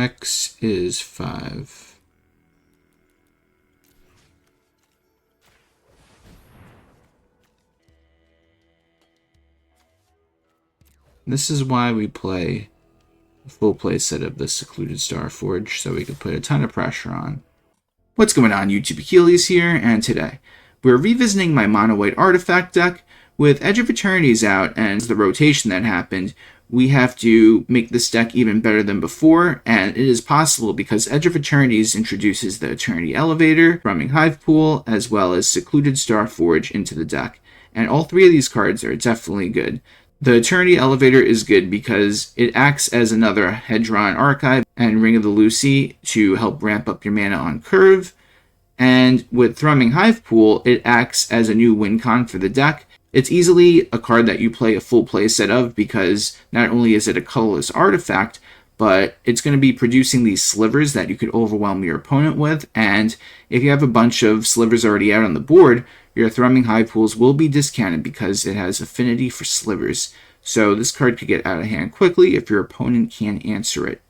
X is 5. This is why we play a full play set of the Secluded Starforge, so we can put a ton of pressure on. What's going on, YouTube? Achilles here, and today we're revisiting my mono white artifact deck. With Edge of Eternities out and the rotation that happened, we have to make this deck even better than before, and it is possible because Edge of Eternities introduces the Eternity Elevator, Thrumming Hivepool, as well as Secluded Starforge into the deck, and all three of these cards are definitely good. The Eternity Elevator is good because it acts as another Hedron Archive and Ring of the Lucii to help ramp up your mana on curve. And with Thrumming Hivepool, it acts as a new win con for the deck. It's easily a card that you play a full play set of because not only is it a colorless artifact, but it's going to be producing these slivers that you could overwhelm your opponent with. And if you have a bunch of slivers already out on the board, your Thrumming Hivepools will be discounted because it has affinity for slivers. So this card could get out of hand quickly if your opponent can't answer it.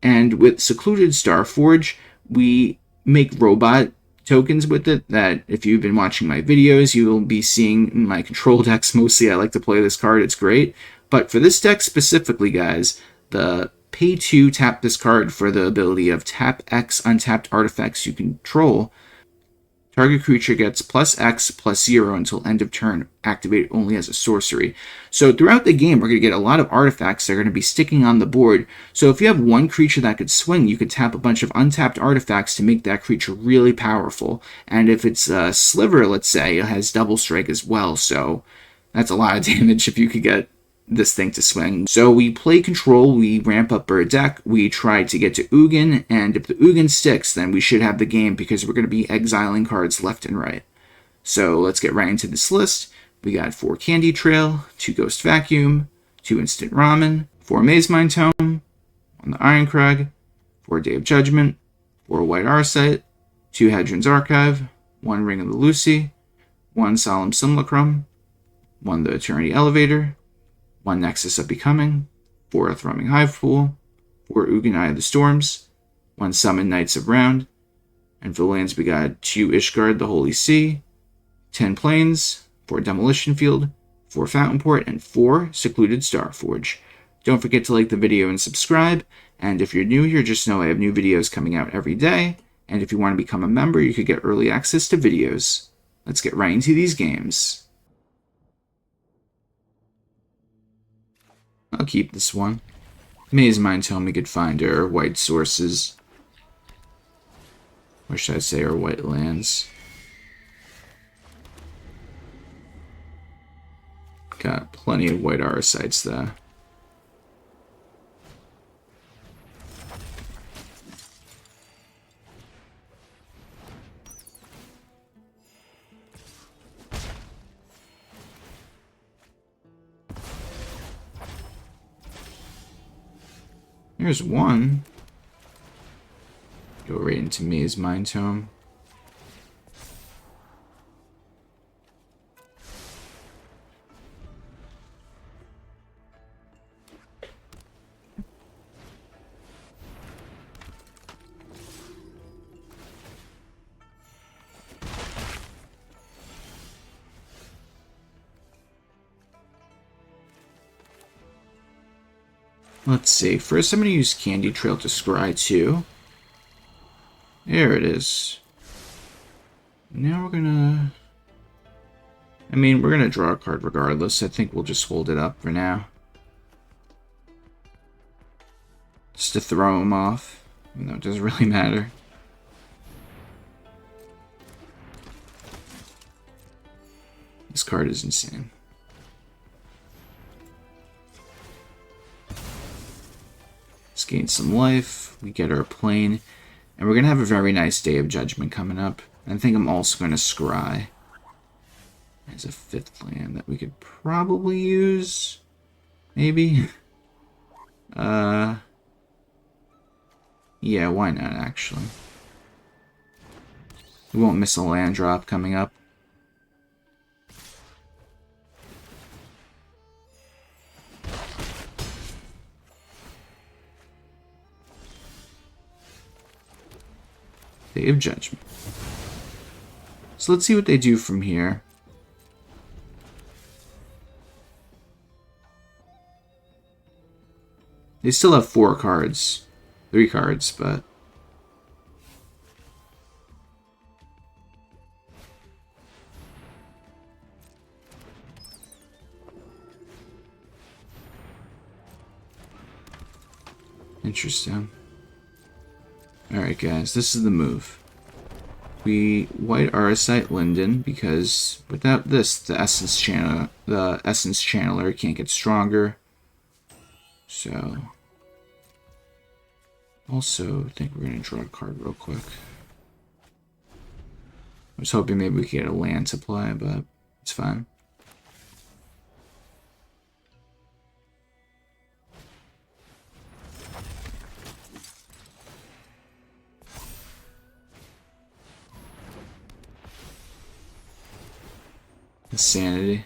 And with Secluded Starforge, we make robot tokens with it that if you've been watching my videos, you will be seeing in my control decks. Mostly I like to play this card, it's great. But for this deck specifically, guys, the pay 2 tap this card for the ability of tap X untapped artifacts you control. Target creature gets +X +0 until end of turn, activated only as a sorcery. So throughout the game, we're going to get a lot of artifacts that are going to be sticking on the board. So if you have one creature that could swing, you could tap a bunch of untapped artifacts to make that creature really powerful. And if it's a sliver, let's say, it has double strike as well. So that's a lot of damage if you could get this thing to swing. So we play control, we ramp up our deck, we try to get to Ugin, and if the Ugin sticks, then we should have the game because we're going to be exiling cards left and right. So let's get right into this list. We got 4 Candy Trail, 2 Ghost Vacuum, 2 Instant Ramen, 4 Mazemind Tome, 1 the Irencrag, 4 Day of Judgment, 4 White Auracite, 2 Hedron's Archive, 1 Ring of the Lucii, 1 Solemn Simulacrum, 1 the Eternity Elevator, 1 Nexus of Becoming, 4 Thrumming Hivepool, 4 Ugin Eye of the Storms, 1 Summon Knights of Round, and for lands we got 2 Ishgard the Holy Sea, 10 Plains, 4 Demolition Field, 4 Fountainport, and 4 Secluded Starforge. Don't forget to like the video and subscribe, and if you're new here, just know I have new videos coming out every day, and if you want to become a member, you could get early access to videos. Let's get right into these games. I'll keep this one. Mazemind Tome we could find our white sources. Or should I say our white lands. Got plenty of White Auracites though. Here's one. Go right into Mazemind Tome. Let's see. First, I'm going to use Candy Trail to scry 2. There it is. Now we're going to... we're going to draw a card regardless. I think we'll just hold it up for now. Just to throw him off. Even though it doesn't really matter. This card is insane. Let's gain some life. We get our plane. And we're going to have a very nice Day of Judgment coming up. I think I'm also going to scry as a 5th land that we could probably use. Maybe. Yeah, why not, actually. We won't miss a land drop coming up. Day of Judgment. So let's see what they do from here. They still have 4 cards. 3 cards, but... Interesting. Alright guys, this is the move. We White Auracite Linden, because without this, the Essence Channeler can't get stronger. So... Also, I think we're going to draw a card real quick. I was hoping maybe we could get a land to play, but it's fine. Insanity.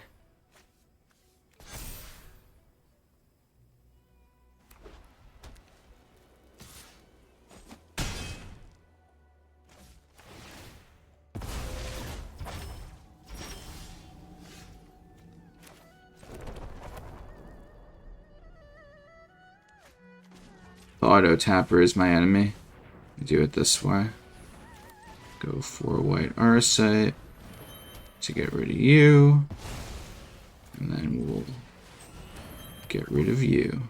The auto tapper is my enemy. Do it this way. Go for White Auracite to get rid of you. And then we'll get rid of you.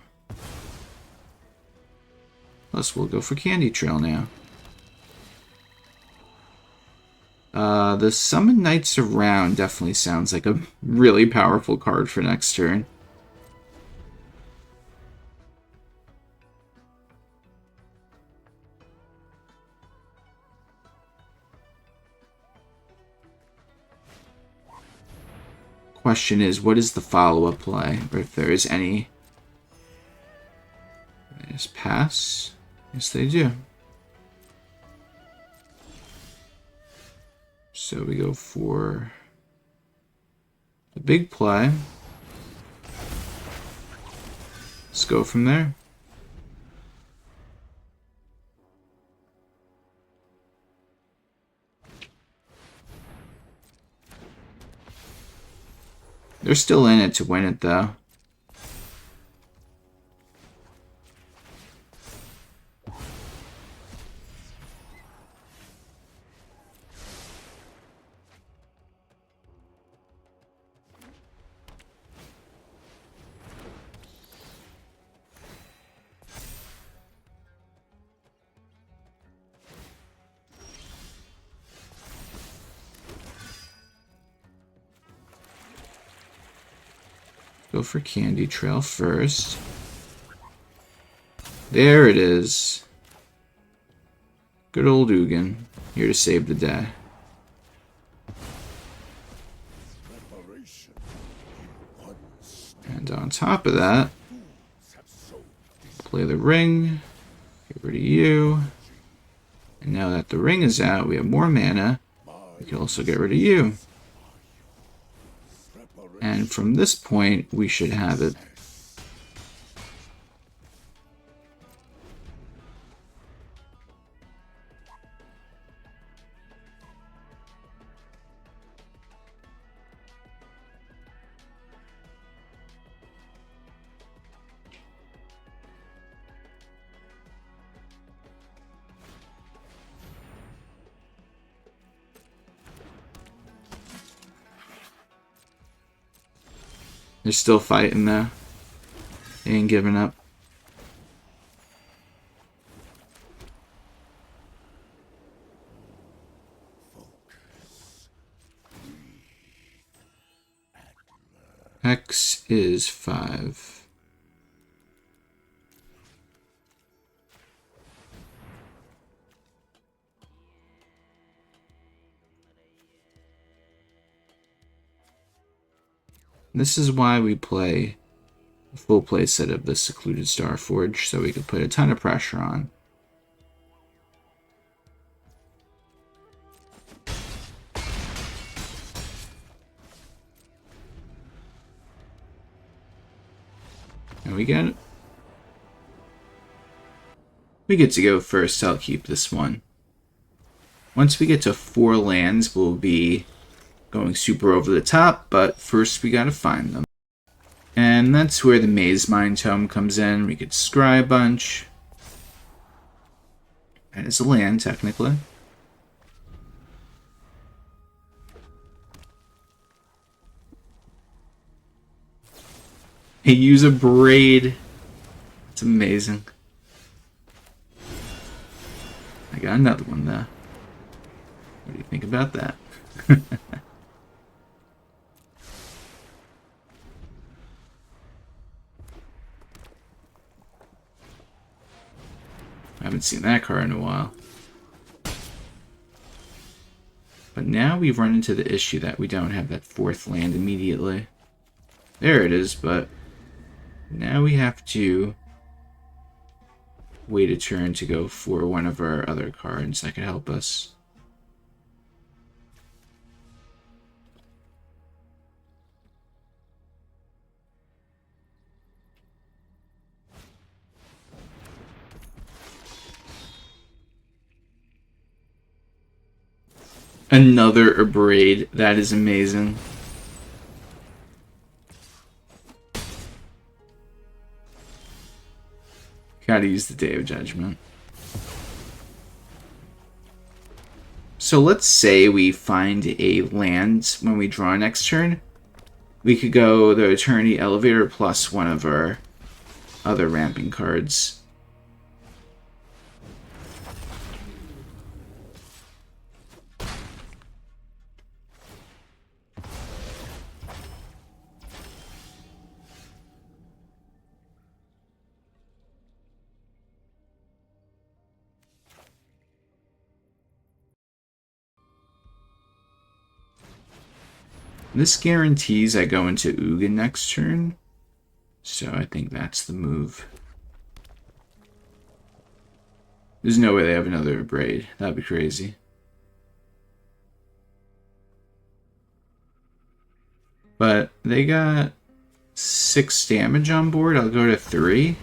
Plus we'll go for Candy Trail now. The Summon Knights Around definitely sounds like a really powerful card for next turn. Question is, what is the follow-up play, or if there is any? They just pass. Yes, they do. So we go for the big play. Let's go from there. They're still in it to win it, though. Go for Candy Trail first. There it is. Good old Ugin, here to save the day. And on top of that, play the ring, get rid of you. And now that the ring is out, we have more mana. We can also get rid of you. And from this point, we should have it. They're still fighting though. They ain't giving up. X is 5. This is why we play a full play set of the Secluded Starforge, so we can put a ton of pressure on. And we get to go first, so I'll keep this one. Once we get to 4 lands, we'll be going super over the top, but first we gotta find them. And that's where the Mazemind Tome comes in. We could scry a bunch. That is a land, technically. Hey, use a braid. It's amazing. I got another one there. What do you think about that? I haven't seen that card in a while. But now we've run into the issue that we don't have that 4th land immediately. There it is, but now we have to wait a turn to go for one of our other cards that could help us. Another Abrade. That is amazing. Gotta use the Day of Judgment. So let's say we find a land when we draw next turn. We could go the Eternity Elevator plus one of our other ramping cards. This guarantees I go into Ugin next turn, so I think that's the move. There's no way they have another Braid. That'd be crazy. But they got 6 damage on board. I'll go to 3.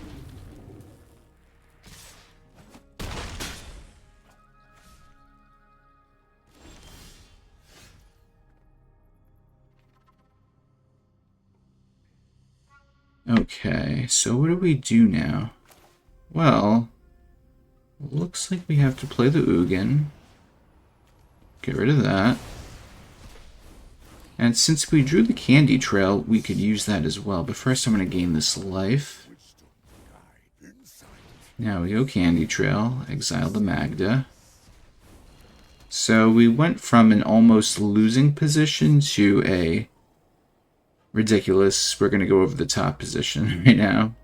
Okay, so what do we do now? Well, looks like we have to play the Ugin. Get rid of that. And since we drew the Candy Trail, we could use that as well. But first I'm going to gain this life. Now we go Candy Trail, exile the Magda. So we went from an almost losing position to a ridiculous, we're going to go over the top position right now.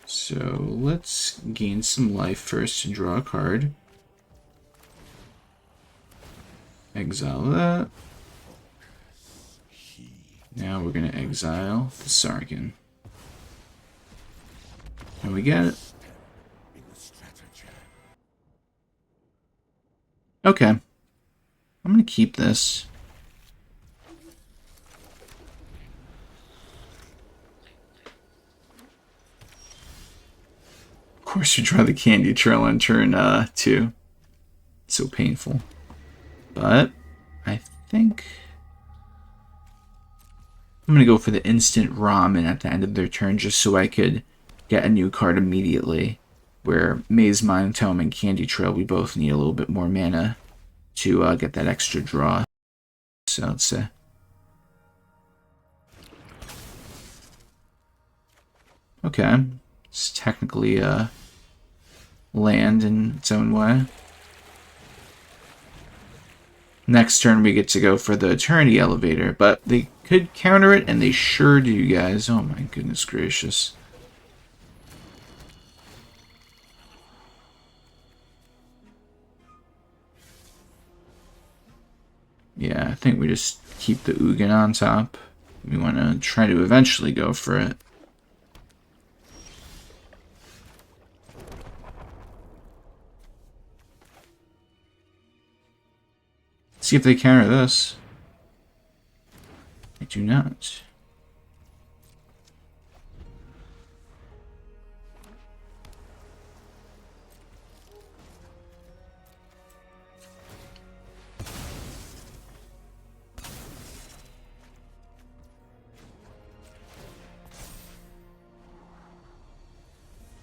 So let's gain some life first and draw a card. Exile that. Now we're going to exile the Sargon. And we get it. Okay. I'm going to keep this. Of course you draw the Candy Trail on turn 2. It's so painful. But I think I'm going to go for the Instant Ramen at the end of their turn just so I could get a new card immediately. Where Mazemind Tome and Candy Trail, we both need a little bit more mana to get that extra draw. So let's say. Okay. It's technically a land in its own way. Next turn we get to go for the Eternity Elevator, but they could counter it, and they sure do, guys. Oh my goodness gracious. Yeah, I think we just keep the Ugin on top. We want to try to eventually go for it. See if they counter this. They do not.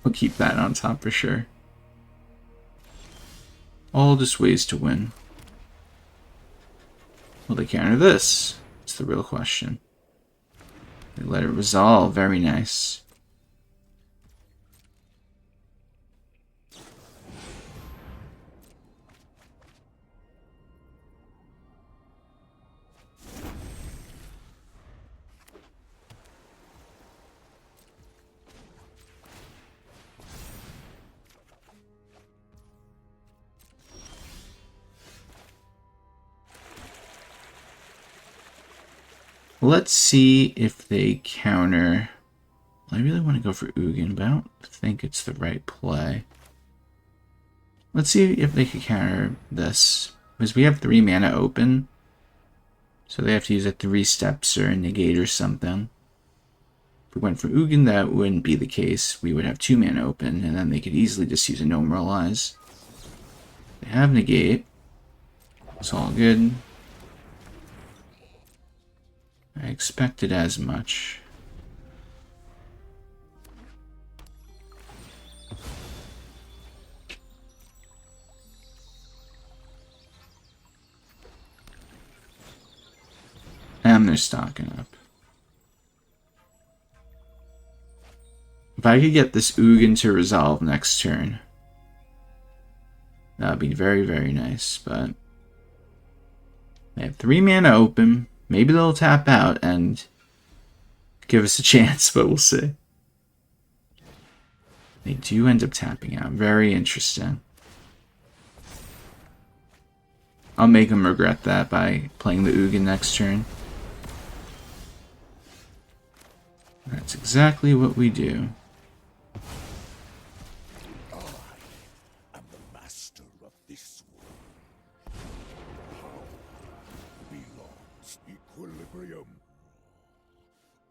We'll keep that on top for sure. All just ways to win. Will they counter this? It's the real question. They let it resolve. Very nice. Let's see if they counter. I really want to go for Ugin, but I don't think it's the right play. Let's see if they can counter this. Because we have 3 mana open. So they have to use a 3-steps or a negate or something. If we went for Ugin, that wouldn't be the case. We would have 2 mana open, and then they could easily just use a No Moralize. They have negate. It's all good. I expected as much. And they're stocking up. If I could get this Ugin to resolve next turn, that would be very, very nice, but they have 3 mana open. Maybe they'll tap out and give us a chance, but we'll see. They do end up tapping out. Very interesting. I'll make them regret that by playing the Ugin next turn. That's exactly what we do.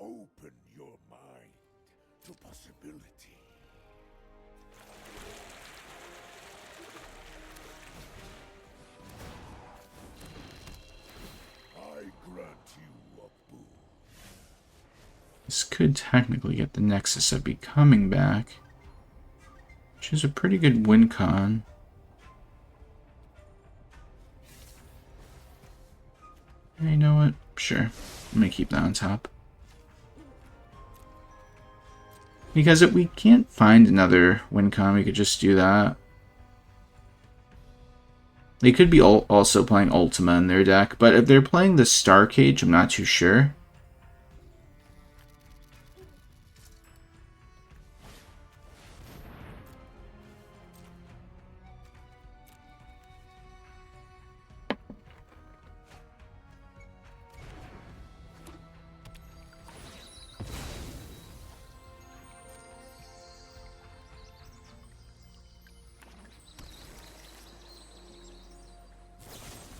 Open your mind to possibility. I grant you a boon. This could technically get the Nexus of Becoming back, which is a pretty good win con. Hey, you know what? Sure. I'm gonna keep that on top. Because if we can't find another win con, we could just do that. They could be also playing Ultima in their deck, but if they're playing the Star Cage, I'm not too sure.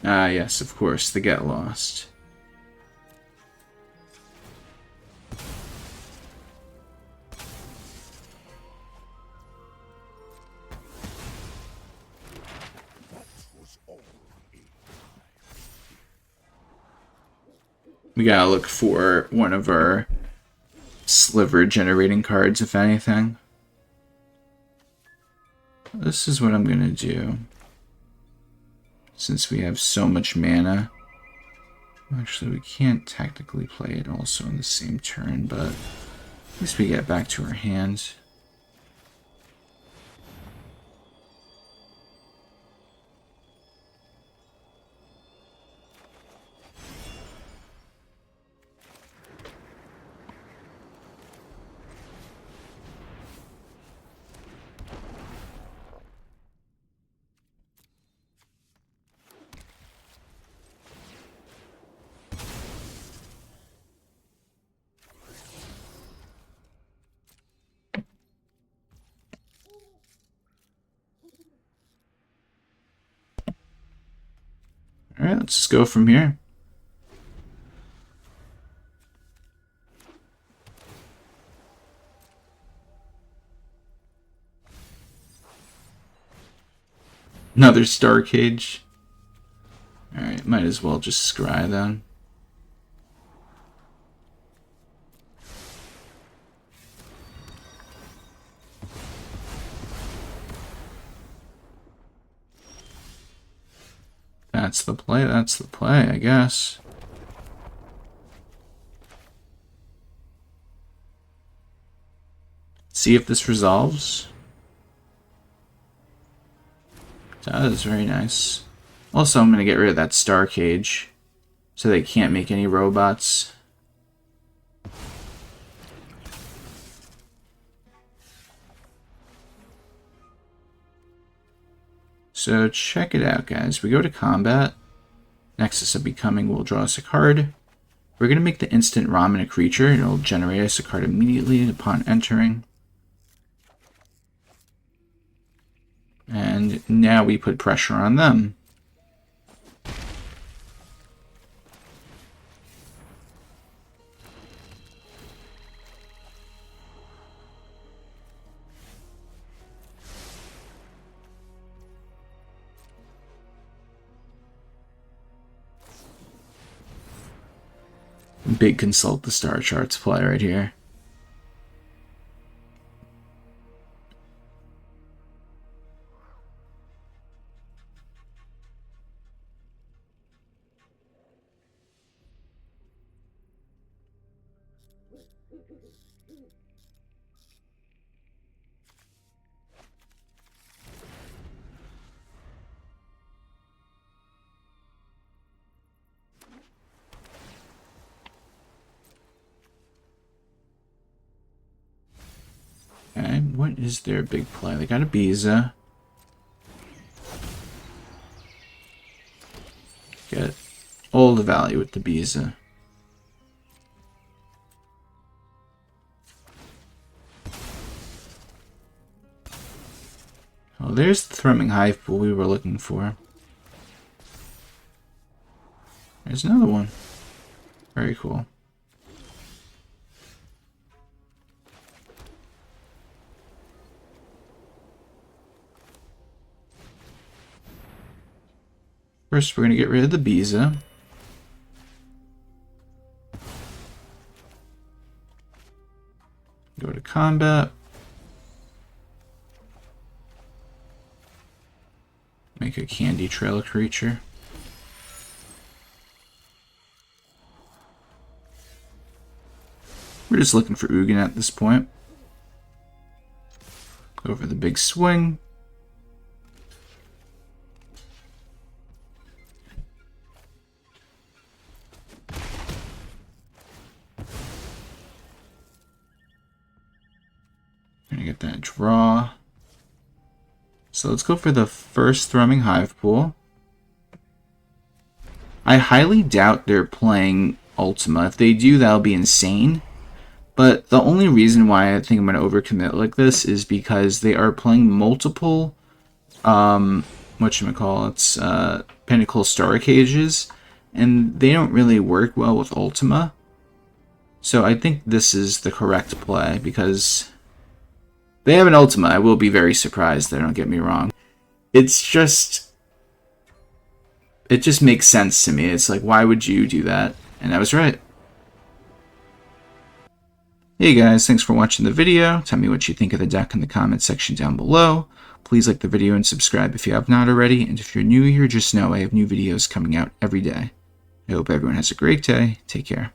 Ah, yes, of course, the Get Lost. We gotta look for one of our sliver generating cards, if anything. This is what I'm gonna do. Since we have so much mana. Actually, we can't technically play it also in the same turn, but at least we get back to our hands. Alright, let's just go from here. Another Star Cage. Alright, might as well just scry then. That's the play, I guess. See if this resolves. It does, very nice. Also, I'm going to get rid of that Star Cage, so they can't make any robots. So check it out, guys. We go to combat. Nexus of Becoming will draw us a card. We're going to make the Instant Ramen a creature. It'll generate us a card immediately upon entering. And now we put pressure on them. Big consult the star charts play right here. Okay, what is their big play? They got a Biza. Get all the value with the Biza. Oh, there's the Thrumming Hivepool we were looking for. There's another one. Very cool. First, we're going to get rid of the Biza. Go to combat. Make a Candy Trail creature. We're just looking for Ugin at this point. Go for the big swing. Gonna get that draw. So let's go for the first Thrumming Hivepool. I highly doubt they're playing Ultima. If they do, that'll be insane. But the only reason why I think I'm going to overcommit like this is because they are playing multiple, whatchamacallits, Pinnacle Star Cages, and they don't really work well with Ultima. So I think this is the correct play, because they have an Ultima. I will be very surprised, don't get me wrong. It's just, it just makes sense to me. It's like, why would you do that? And I was right. Hey guys, thanks for watching the video. Tell me what you think of the deck in the comment section down below. Please like the video and subscribe if you have not already. And if you're new here, just know I have new videos coming out every day. I hope everyone has a great day. Take care.